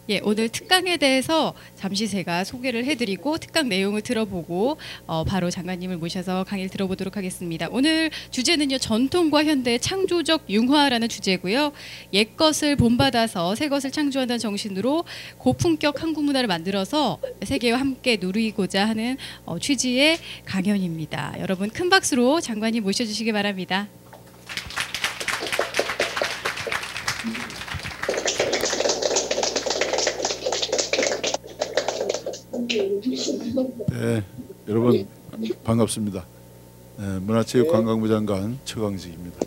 예, 오늘 특강에 대해서 잠시 제가 소개를 해드리고 특강 내용을 들어보고 바로 장관님을 모셔서 강의를 들어보도록 하겠습니다. 오늘 주제는요, 전통과 현대의 창조적 융화라는 주제고요. 옛 것을 본받아서 새 것을 창조한다는 정신으로 고품격 한국 문화를 만들어서 세계와 함께 누리고자 하는 취지의 강연입니다. 여러분 큰 박수로 장관님 모셔주시기 바랍니다. 네, 여러분 반갑습니다. 네, 문화체육관광부 장관 최광식입니다.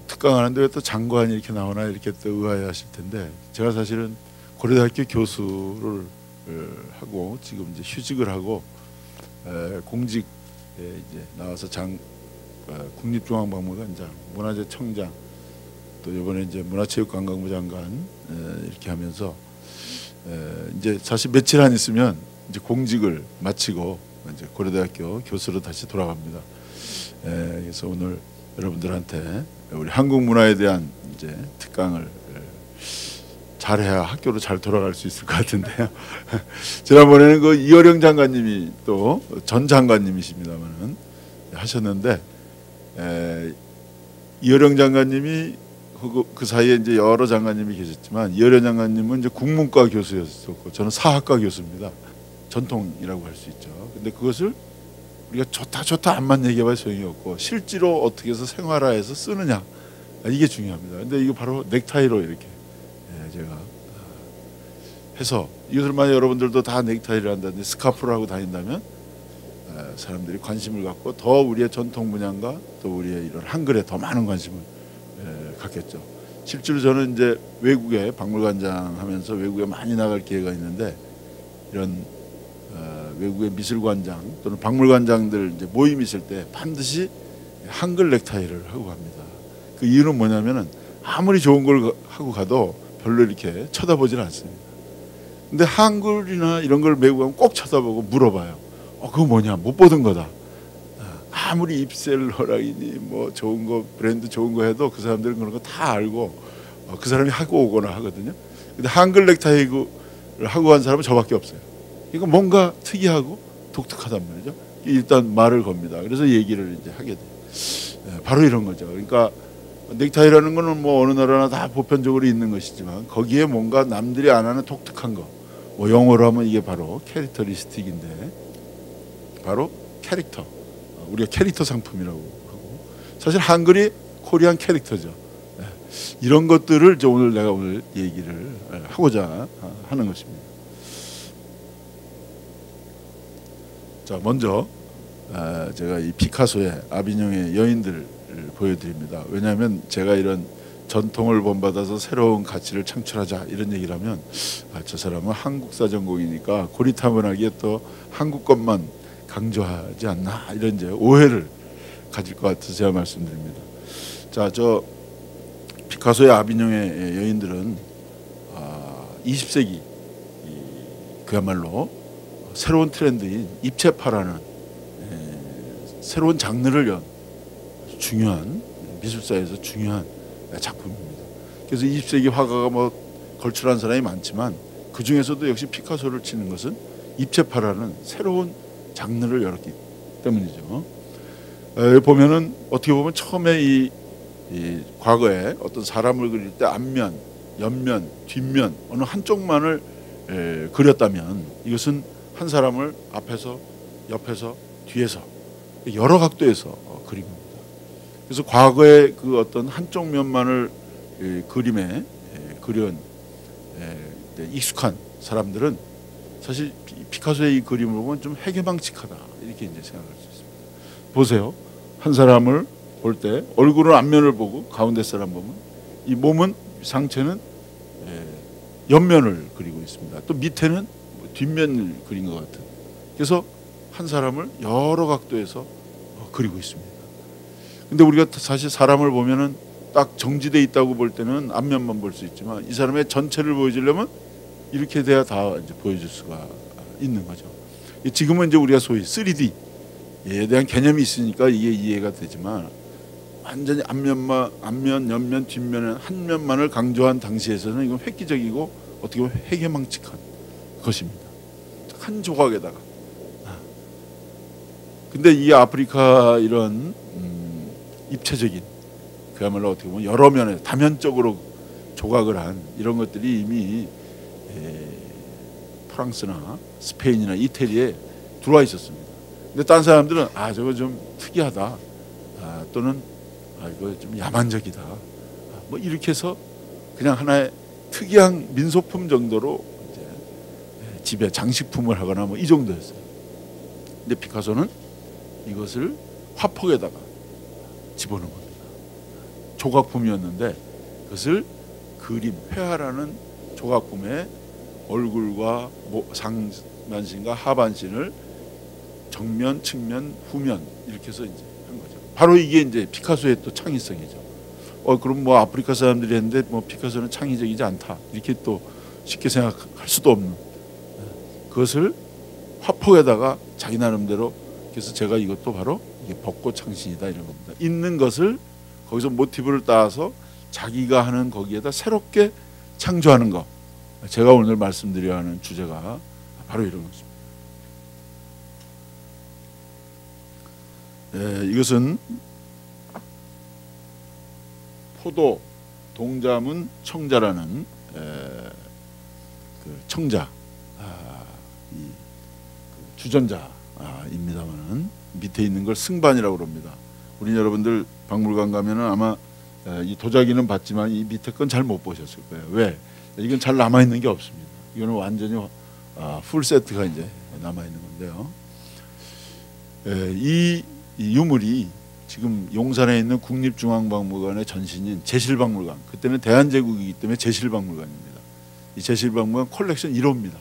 특강하는데 왜 또 장관이 이렇게 나오나 이렇게 또 의아해하실 텐데, 제가 사실은 고려대학교 교수를 하고 지금 이제 휴직을 하고 공직에 이제 나와서 국립중앙박물관장, 문화재청장, 또 이번에 이제 문화체육관광부 장관 이렇게 하면서 이제 사실 며칠 안 있으면 이제 공직을 마치고 이제 고려대학교 교수로 다시 돌아갑니다. 그래서 오늘 여러분들한테 우리 한국 문화에 대한 이제 특강을 잘해야 학교로 잘 돌아갈 수 있을 것 같은데요. 지난번에는 그 이어령 장관님이 또 전 장관님이십니다만은 하셨는데, 이어령 장관님이 그 사이에 이제 여러 장관님이 계셨지만, 이어령 장관님은 이제 국문과 교수였었고 저는 사학과 교수입니다. 전통이라고 할 수 있죠. 근데 그것을 우리가 좋다 안만 얘기해봐야 소용이 없고 실제로 어떻게 해서 생활화해서 쓰느냐, 이게 중요합니다. 근데 이거 바로 넥타이로 이렇게 제가 해서, 이것을 만약 여러분들도 다 넥타이를 한다든지 스카프를 하고 다닌다면 사람들이 관심을 갖고 더 우리의 전통 문양과 또 우리의 이런 한글에 더 많은 관심을 갖겠죠. 실제로 저는 이제 외국에 박물관장 하면서 외국에 많이 나갈 기회가 있는데, 이런 외국의 미술관장 또는 박물관장들 이제 모임 있을 때 반드시 한글 넥타이를 하고 갑니다. 그 이유는 뭐냐면은 아무리 좋은 걸 하고 가도 별로 이렇게 쳐다보지는 않습니다. 근데 한글이나 이런 걸 메고 가면 꼭 쳐다보고 물어봐요. 그거 뭐냐? 못 보던 거다. 아무리 입셀러라이니 뭐 좋은 거, 브랜드 좋은 거 해도 그 사람들은 그런 거 다 알고 그 사람이 하고 오거나 하거든요. 근데 한글 넥타이를 하고 간 사람은 저밖에 없어요. 이거 뭔가 특이하고 독특하단 말이죠. 일단 말을 겁니다. 그래서 얘기를 이제 하게 돼요. 바로 이런 거죠. 그러니까 넥타이라는 거는 뭐 어느 나라나 다 보편적으로 있는 것이지만, 거기에 뭔가 남들이 안 하는 독특한 거, 뭐 영어로 하면 이게 바로 캐릭터리스틱인데, 바로 캐릭터, 우리가 캐릭터 상품이라고 하고, 사실 한글이 코리안 캐릭터죠. 이런 것들을 내가 오늘 얘기를 하고자 하는 것입니다. 자, 먼저 제가 이 피카소의 아비뇽의 여인들을 보여드립니다. 왜냐하면 제가 이런 전통을 본받아서 새로운 가치를 창출하자 이런 얘기를 하면, 저 사람은 한국사 전공이니까 고리타분하게 또 한국 것만 강조하지 않나, 이런 이제 오해를 가질 것 같아서 제가 말씀드립니다. 자, 저 피카소의 아비뇽의 여인들은 20세기 그야말로 새로운 트렌드인 입체파라는 새로운 장르를 연 중요한, 미술사에서 중요한 작품입니다. 그래서 20세기 화가가 뭐 걸출한 사람이 많지만 그 중에서도 역시 피카소를 치는 것은 입체파라는 새로운 장르를 열었기 때문이죠. 보면은 어떻게 보면 처음에 이 과거에 어떤 사람을 그릴 때 앞면, 옆면, 뒷면 어느 한쪽만을 그렸다면, 이것은 한 사람을 앞에서, 옆에서, 뒤에서 여러 각도에서 그린 겁니다. 그래서 과거에 그 어떤 한쪽 면만을 그림에 그린 익숙한 사람들은 사실 피카소의 이 그림을 보면 좀 해괴망측하다, 이렇게 이제 생각할 수 있습니다. 보세요. 한 사람을 볼 때 얼굴은 앞면을 보고 가운데 사람 보면 이 몸은, 상체는 옆면을 그리고 있습니다. 또 밑에는 뒷면을 그린 것 같은. 그래서 한 사람을 여러 각도에서 그리고 있습니다. 근데 우리가 사실 사람을 보면은 딱 정지돼 있다고 볼 때는 앞면만 볼 수 있지만, 이 사람의 전체를 보여주려면 이렇게 돼야 다 이제 보여줄 수가 있는 거죠. 지금은 이제 우리가 소위 3D에 대한 개념이 있으니까 이게 이해가 되지만, 완전히 앞면, 옆면, 뒷면은 한 면만을 강조한 당시에서는 이건 획기적이고 어떻게 보면 회개망측한 것입니다. 한 조각에다가. 근데 이 아프리카 이런 입체적인, 그야말로 어떻게 보면 여러 면에 다면적으로 조각을 한 이런 것들이 이미 프랑스나 스페인이나 이태리에 들어와 있었습니다. 근데 딴 사람들은 저거 좀 특이하다, 또는 이거 좀 야만적이다, 뭐 이렇게 해서 그냥 하나의 특이한 민소품 정도로 이제 집에 장식품을 하거나 뭐 이 정도였어요. 근데 피카소는 이것을 화폭에다가 집어넣은 겁니다. 조각품이었는데 그것을 그림, 회화라는 조각품에 얼굴과 상반신과 하반신을 정면, 측면, 후면 이렇게 해서 이제 한 거죠. 바로 이게 이제 피카소의 또 창의성이죠. 그럼 뭐 아프리카 사람들이 했는데 뭐 피카소는 창의적이지 않다, 이렇게 또 쉽게 생각할 수도 없는, 그것을 화폭에다가 자기 나름대로, 그래서 제가 이것도 바로 이게 벚꽃 창신이다 이런 겁니다. 있는 것을 거기서 모티브를 따서 자기가 하는 거기에다 새롭게 창조하는 것. 제가 오늘 말씀드려야 하는 주제가 바로 이런 것입니다. 이것은 포도 동자문 청자라는 그 청자, 이 주전자입니다만은 밑에 있는 걸 승반이라고 그럽니다. 우리 여러분들 박물관 가면은 아마 이 도자기는 봤지만 이 밑에 건 잘 못 보셨을 거예요. 왜? 이건 잘 남아 있는 게 없습니다. 이거는 완전히 풀 세트가 이제 남아 있는 건데요. 이 유물이 지금 용산에 있는 국립중앙박물관의 전신인 제실박물관, 그때는 대한제국이기 때문에 제실박물관입니다. 이 제실박물관 컬렉션 1호입니다.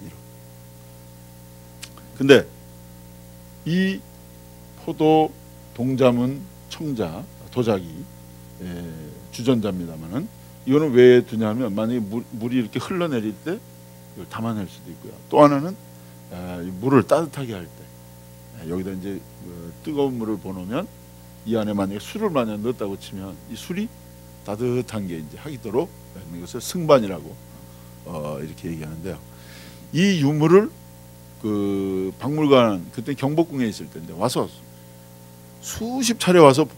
1호. 근데 이 포도 동자문 청자 도자기 주전자입니다만은 이거는 왜 두냐면 만약에 물이 이렇게 흘러내릴 때 이걸 담아낼 수도 있고요. 또 하나는 물을 따뜻하게 할 때 여기다 이제 뜨거운 물을 보놓으면 이 안에 만약에 술을 만약 넣었다고 치면 이 술이 따뜻한 게 이제 하기도록 이것을 승반이라고 이렇게 얘기하는데요. 이 유물을 그 박물관, 그때 경복궁에 있을 때인데 와서 수십 차례 와서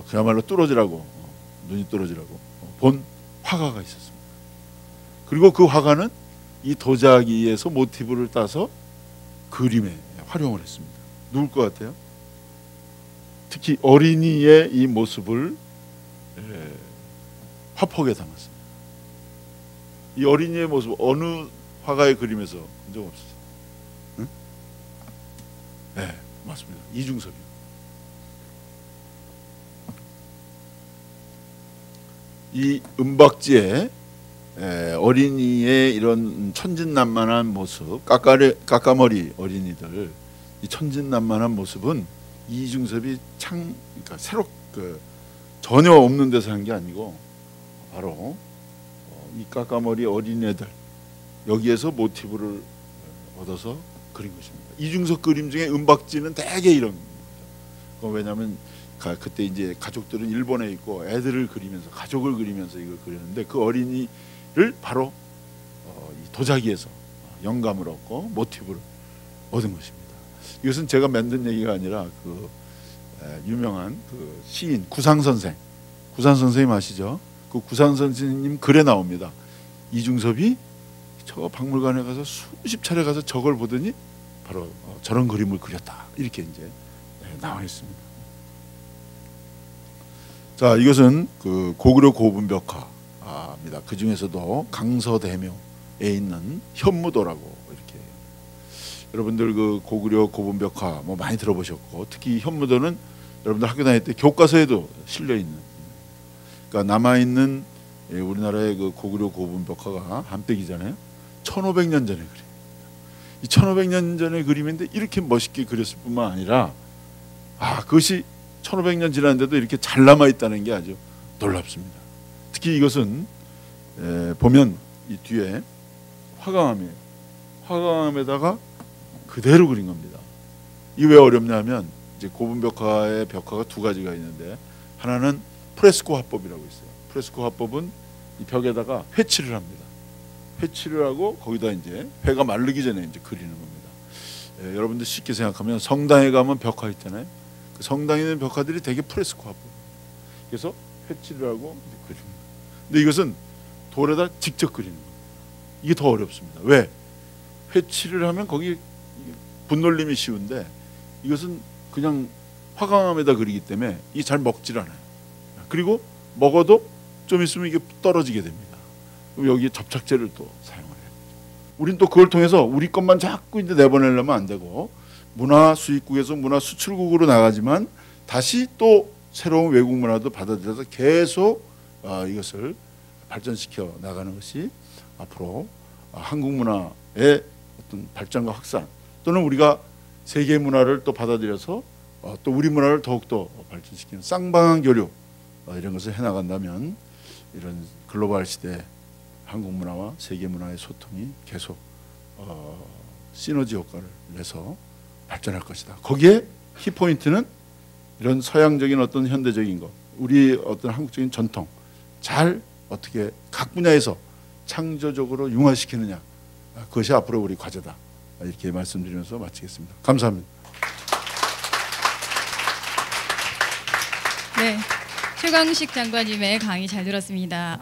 그야말로 뚫어지라고 눈이 떨어지라고 본 화가가 있었습니다. 그리고 그 화가는 이 도자기에서 모티브를 따서 그림에 활용을 했습니다. 누굴 것 같아요? 특히 어린이의 이 모습을 화폭에 담았습니다. 이 어린이의 모습 어느 화가의 그림에서 본 적 없으세요? 응? 네, 맞습니다. 이중섭이요. 이 은박지에 어린이의 이런 천진난만한 모습, 까까머리 어린이들, 이 천진난만한 모습은 이중섭이 그러니까 전혀 없는 데서 한 게 아니고 바로 이 까까머리 어린애들 여기에서 모티브를 얻어서 그린 것입니다. 이중섭 그림 중에 은박지는 대개 이런 겁니다. 왜냐하면 그때 이제 가족들은 일본에 있고 애들을 그리면서 가족을 그리면서 이걸 그렸는데 그 어린이를 바로 이 도자기에서 영감을 얻고 모티브를 얻은 것입니다. 이것은 제가 만든 얘기가 아니라 그 유명한 그 시인 구상 선생님 아시죠? 그 구상 선생님 글에 나옵니다. 이중섭이 저 박물관에 가서 수십 차례 가서 저걸 보더니 바로 저런 그림을 그렸다, 이렇게 이제 나와 있습니다. 자, 이것은 그 고구려 고분벽화입니다. 그 중에서도 강서대묘에 있는 현무도라고 이렇게 해요. 여러분들 그 고구려 고분벽화 뭐 많이 들어보셨고, 특히 현무도는 여러분들 학교 다닐 때 교과서에도 실려 있는, 그러니까 남아 있는 우리나라의 그 고구려 고분벽화가 한백이잖아요. 1500년 전의 그림. 이 1500년 전의 그림인데 이렇게 멋있게 그렸을 뿐만 아니라 그것이 1500년 지났는데도 이렇게 잘 남아 있다는 게 아주 놀랍습니다. 특히 이것은 보면 이 뒤에 화강암이에요. 화강암에다가 그대로 그린 겁니다. 이게 왜 어렵냐면 이제 고분벽화의 벽화가 두 가지가 있는데, 하나는 프레스코 화법이라고 있어요. 프레스코 화법은 이 벽에다가 회칠을 합니다. 회치를 하고 거기다 이제 회가 마르기 전에 이제 그리는 겁니다. 여러분들 쉽게 생각하면 성당에 가면 벽화 있잖아요. 그 성당에 있는 벽화들이 되게 프레스코 화법. 그래서 회치를 하고 이제 그립니다. 근데 이것은 돌에다 직접 그리는 겁니다. 이게 더 어렵습니다. 왜? 회치를 하면 거기 분놀림이 쉬운데 이것은 그냥 화강암에다 그리기 때문에 이게 잘 먹질 않아요. 그리고 먹어도 좀 있으면 이게 떨어지게 됩니다. 그럼 여기에 접착제를 또 사용을 해요. 우린 또 그걸 통해서 우리 것만 자꾸 이제 내보내려면 안 되고 문화 수입국에서 문화 수출국으로 나가지만 다시 또 새로운 외국 문화도 받아들여서 계속 이것을 발전시켜 나가는 것이 앞으로 한국 문화의 어떤 발전과 확산 또는 우리가 세계 문화를 또 받아들여서 또 우리 문화를 더욱더 발전시키는 쌍방향 교류 이런 것을 해나간다면 이런 글로벌 시대 한국 문화와 세계 문화의 소통이 계속 시너지 효과를 내서 발전할 것이다. 거기에 키포인트는 이런 서양적인 어떤 현대적인 것, 우리 어떤 한국적인 전통 잘 어떻게 각 분야에서 창조적으로 융화시키느냐, 그것이 앞으로 우리 과제다. 이렇게 말씀드리면서 마치겠습니다. 감사합니다. 네, 최광식 장관님의 강의 잘 들었습니다.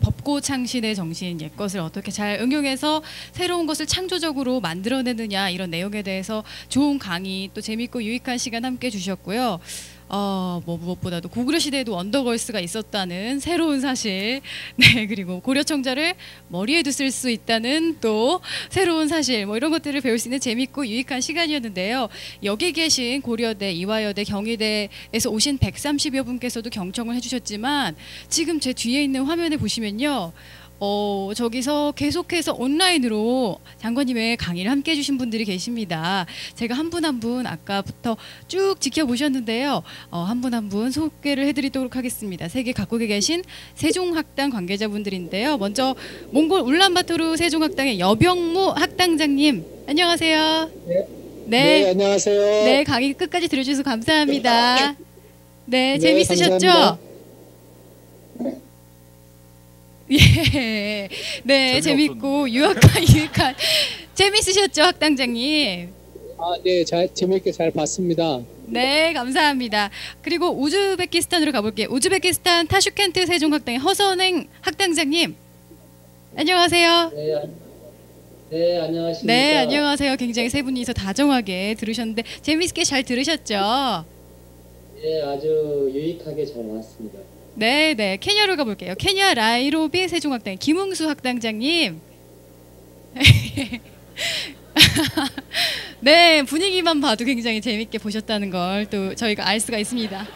법고 창신의 정신, 옛것을 어떻게 잘 응용해서 새로운 것을 창조적으로 만들어내느냐 이런 내용에 대해서 좋은 강의 또 재밌고 유익한 시간 함께 주셨고요. 뭐 무엇보다도 고구려 시대에도 원더걸스가 있었다는 새로운 사실, 네, 그리고 고려 청자를 머리에도 쓸 수 있다는 또 새로운 사실, 뭐 이런 것들을 배울 수 있는 재밌고 유익한 시간이었는데요. 여기 계신 고려대, 이화여대, 경희대에서 오신 130여 분께서도 경청을 해주셨지만 지금 제 뒤에 있는 화면에 보시면요. 저기서 계속해서 온라인으로 장관님의 강의를 함께 해주신 분들이 계십니다. 제가 한 분 한 분 아까부터 쭉 지켜보셨는데요. 한 분 한 분 소개를 해드리도록 하겠습니다. 세계 각국에 계신 세종학당 관계자분들인데요. 먼저 몽골 울란바토르 세종학당의 여병무 학당장님, 안녕하세요. 네. 네, 안녕하세요. 네, 강의 끝까지 들어주셔서 감사합니다. 네, 재밌으셨죠? 감사합니다. 예, 네, 재밌고 유익한 재밌으셨죠, 학당장님? 네, 재밌게 잘 봤습니다. 네, 감사합니다. 그리고 우즈베키스탄으로 가볼게요. 우즈베키스탄 타슈켄트 세종학당의 허선행 학당장님, 안녕하세요. 네, 안녕하십니까. 네, 안녕하세요. 굉장히 세 분이서 다정하게 들으셨는데 재밌게 잘 들으셨죠? 네, 아주 유익하게 잘 나왔습니다. 네, 네. 케냐로 가볼게요. 케냐 라이로비 세종학당 김웅수 학당장님. 네, 분위기만 봐도 굉장히 재밌게 보셨다는 걸 또 저희가 알 수가 있습니다.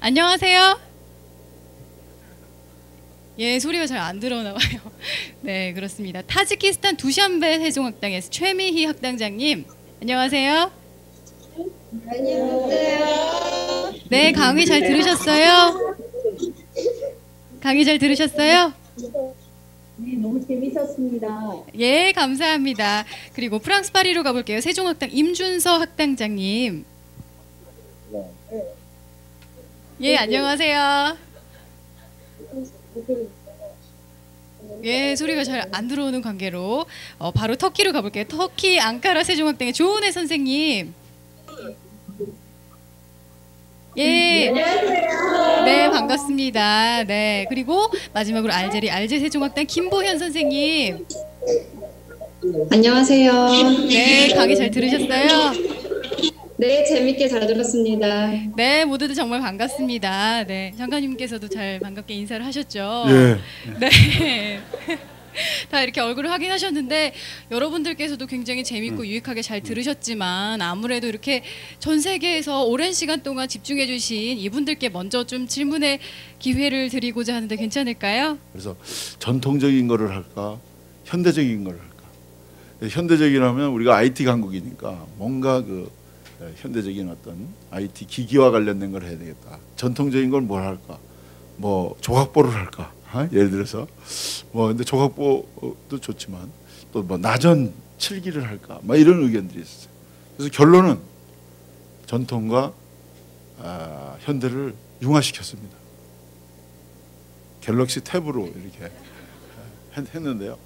안녕하세요. 예, 소리가 잘 안 들어오나 봐요. 네, 그렇습니다. 타지키스탄 두샨베 세종학당에서 최미희 학당장님. 안녕하세요. 안녕하세요. 네, 강의 잘 들으셨어요? 강의 잘 들으셨어요? 네, 너무 재밌었습니다. 예, 감사합니다. 그리고 프랑스 파리로 가볼게요. 세종학당 임준서 학당장님. 예, 안녕하세요. 예, 소리가 잘 안 들어오는 관계로 바로 터키로 가볼게요. 터키 앙카라 세종학당의 조은혜 선생님. 예, 네, 반갑습니다. 네, 그리고 마지막으로 알제 세종학당 김보현 선생님. 안녕하세요. 네, 강의 잘 들으셨어요? 네, 재밌게 잘 들었습니다. 네, 모두들 정말 반갑습니다. 네, 장관님께서도 잘 반갑게 인사를 하셨죠? 예. 네. 다 이렇게 얼굴을 확인하셨는데 여러분들께서도 굉장히 재밌고 유익하게 잘 들으셨지만 아무래도 이렇게 전 세계에서 오랜 시간 동안 집중해 주신 이분들께 먼저 좀 질문의 기회를 드리고자 하는데 괜찮을까요? 그래서 전통적인 거를 할까, 현대적인 거를 할까. 현대적이라면 우리가 IT 강국이니까 뭔가 그 현대적인 어떤 IT 기기와 관련된 걸 해야 되겠다. 전통적인 걸 뭘 할까? 뭐 조각보를 할까? 예를 들어서 뭐 근데 조각보도 좋지만 또 뭐 나전 칠기를 할까? 막 이런 의견들이 있었어요. 그래서 결론은 전통과 현대를 융화시켰습니다. 갤럭시 탭으로 이렇게 했는데요.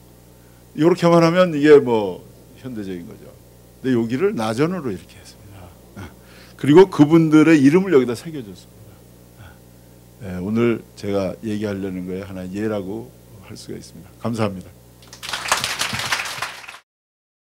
이렇게만 하면 이게 뭐 현대적인 거죠. 근데 여기를 나전으로 이렇게 했습니다. 그리고 그분들의 이름을 여기다 새겨줬습니다. 오늘 제가 얘기하려는 거에 하나의 예라고 할 수가 있습니다. 감사합니다.